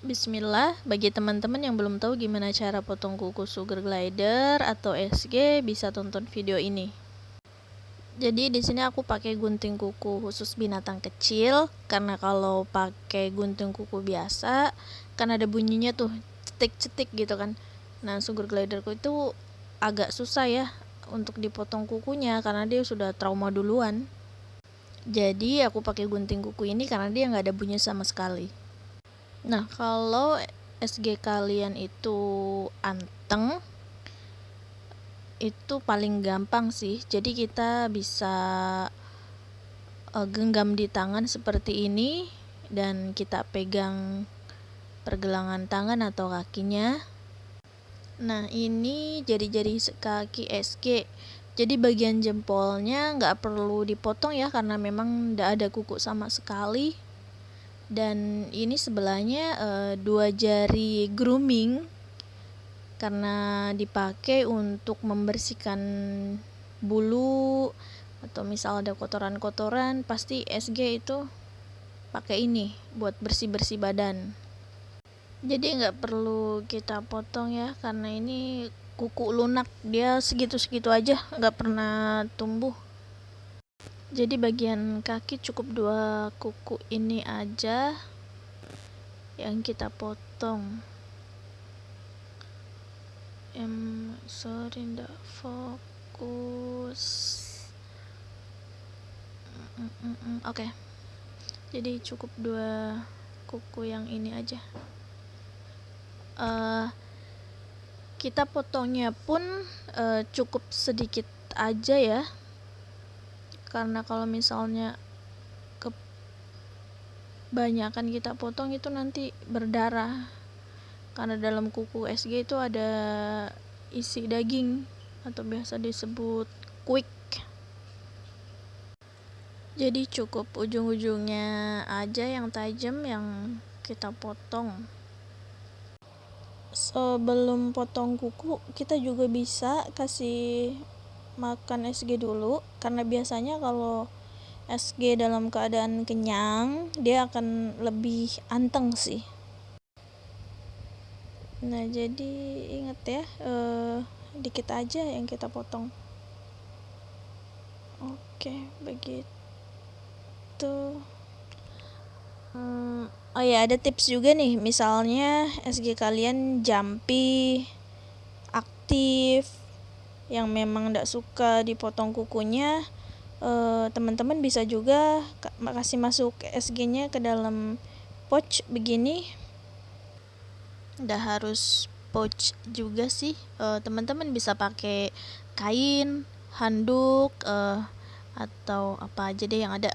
Bismillah, bagi teman-teman yang belum tahu gimana cara potong kuku sugar glider atau SG, bisa tonton video ini. Jadi di sini aku pakai gunting kuku khusus binatang kecil, karena kalau pakai gunting kuku biasa kan ada bunyinya tuh, cetik-cetik gitu kan. Nah, sugar gliderku itu agak susah ya untuk dipotong kukunya karena dia sudah trauma duluan. Jadi aku pakai gunting kuku ini karena dia nggak ada bunyi sama sekali. Nah, kalau SG kalian itu anteng, itu paling gampang sih. Jadi kita bisa genggam di tangan seperti ini dan kita pegang pergelangan tangan atau kakinya. Nah, ini jari-jari kaki SG. Jadi bagian jempolnya nggak perlu dipotong ya karena memang nggak ada kuku sama sekali. Dan ini sebelahnya 2 jari grooming karena dipakai untuk membersihkan bulu atau misal ada kotoran-kotoran, pasti SG itu pakai ini buat bersih-bersih badan. Jadi nggak perlu kita potong ya karena ini kuku lunak, dia segitu-segitu aja, nggak pernah tumbuh. Jadi bagian kaki cukup 2 kuku ini aja yang kita potong. Sorry ndak fokus. Oke. Jadi cukup 2 kuku yang ini aja. Kita potongnya pun cukup sedikit aja ya, karena kalau misalnya kebanyakan kita potong itu nanti berdarah, karena dalam kuku SG itu ada isi daging atau biasa disebut quick. Jadi cukup ujung-ujungnya aja yang tajam yang kita potong. Sebelum potong kuku, kita juga bisa kasih makan SG dulu, karena biasanya kalau SG dalam keadaan kenyang, dia akan lebih anteng sih. Nah, jadi ingat ya, dikit aja yang kita potong. Oke, begitu. Oh ya, ada tips juga nih, misalnya SG kalian jumpy, aktif, yang memang tidak suka dipotong kukunya, teman-teman bisa juga kasih masuk SG-nya ke dalam pouch begini. Nggak harus pouch juga sih, teman-teman bisa pakai kain, handuk, atau apa aja deh yang ada.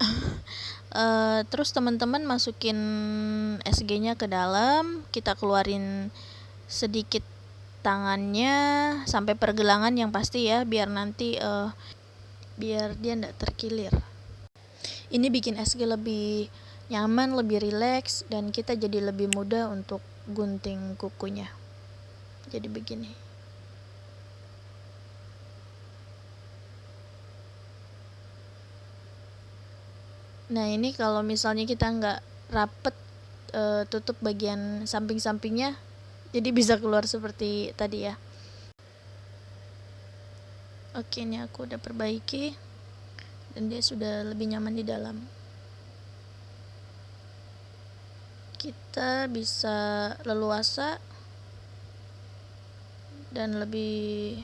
Terus teman-teman masukin SG-nya ke dalam, kita keluarin sedikit tangannya sampai pergelangan yang pasti ya, biar nanti biar dia nggak terkilir. Ini bikin SG lebih nyaman, lebih rileks, dan kita jadi lebih mudah untuk gunting kukunya. Jadi begini. Nah, ini kalau misalnya kita nggak rapet tutup bagian samping-sampingnya, jadi bisa keluar seperti tadi ya. Oke, ini aku udah perbaiki dan dia sudah lebih nyaman di dalam. Kita bisa leluasa dan lebih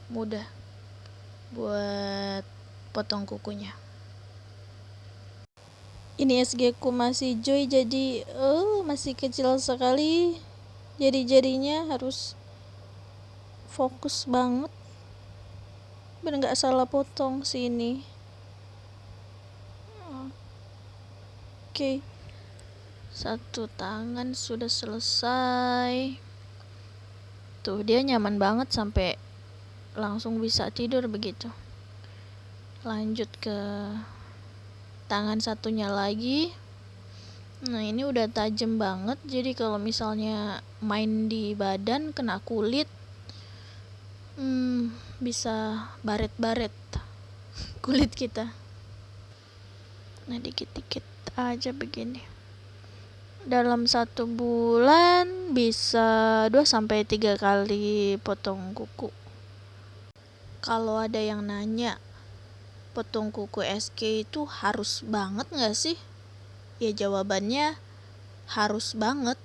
mudah buat potong kukunya. Ini SG ku masih joy, jadi masih kecil sekali, jari-jarinya harus fokus banget biar nggak salah potong sini. Oke, 1 tangan sudah selesai. Tuh, dia nyaman banget sampai langsung bisa tidur begitu. Lanjut ke tangan satunya lagi. Nah, ini udah tajam banget, jadi kalau misalnya main di badan kena kulit, bisa baret-baret kulit kita. Nah, dikit-dikit aja begini. dalam 1 bulan bisa 2-3 kali potong kuku. Kalau ada yang nanya, potong kuku SK itu harus banget gak sih? Ya jawabannya harus banget.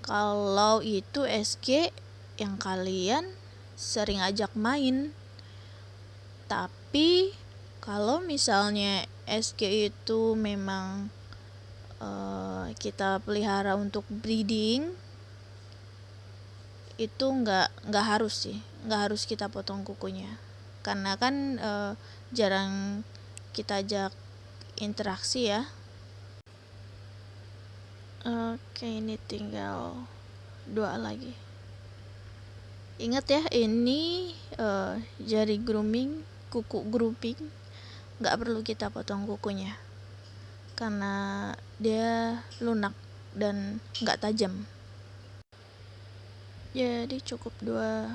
Kalau itu SK yang kalian sering ajak main. Tapi kalau misalnya SK itu memang kita pelihara untuk breeding, itu nggak harus sih, nggak harus kita potong kukunya, karena kan jarang kita ajak interaksi ya. Oke, ini tinggal 2 lagi. Ingat ya, ini jari grooming, kuku grouping, nggak perlu kita potong kukunya karena dia lunak dan nggak tajam. Jadi cukup 2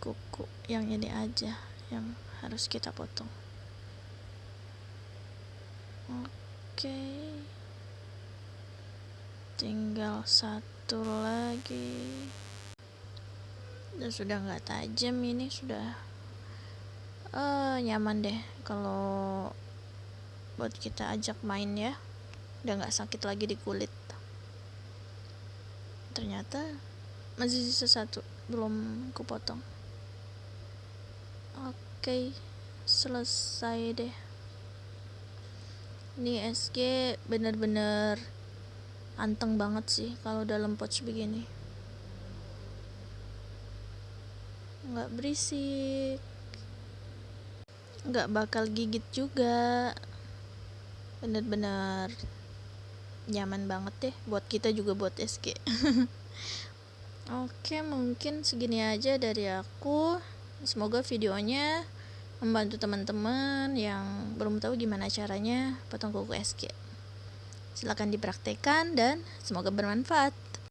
kuku yang ini aja yang harus kita potong. Oke, tinggal 1 lagi. Dan sudah nggak tajam, ini sudah nyaman deh kalau buat kita ajak main ya, udah nggak sakit lagi di kulit. Ternyata masih sisa 1 belum kupotong. Oke, selesai deh. Ini SG bener-bener anteng banget sih kalau dalam pouch begini, nggak berisik, nggak bakal gigit juga, bener-bener nyaman banget deh buat kita juga buat SG. Oke, mungkin segini aja dari aku. Semoga videonya membantu teman-teman yang belum tahu gimana caranya potong kuku SG. Silakan dipraktekkan dan semoga bermanfaat.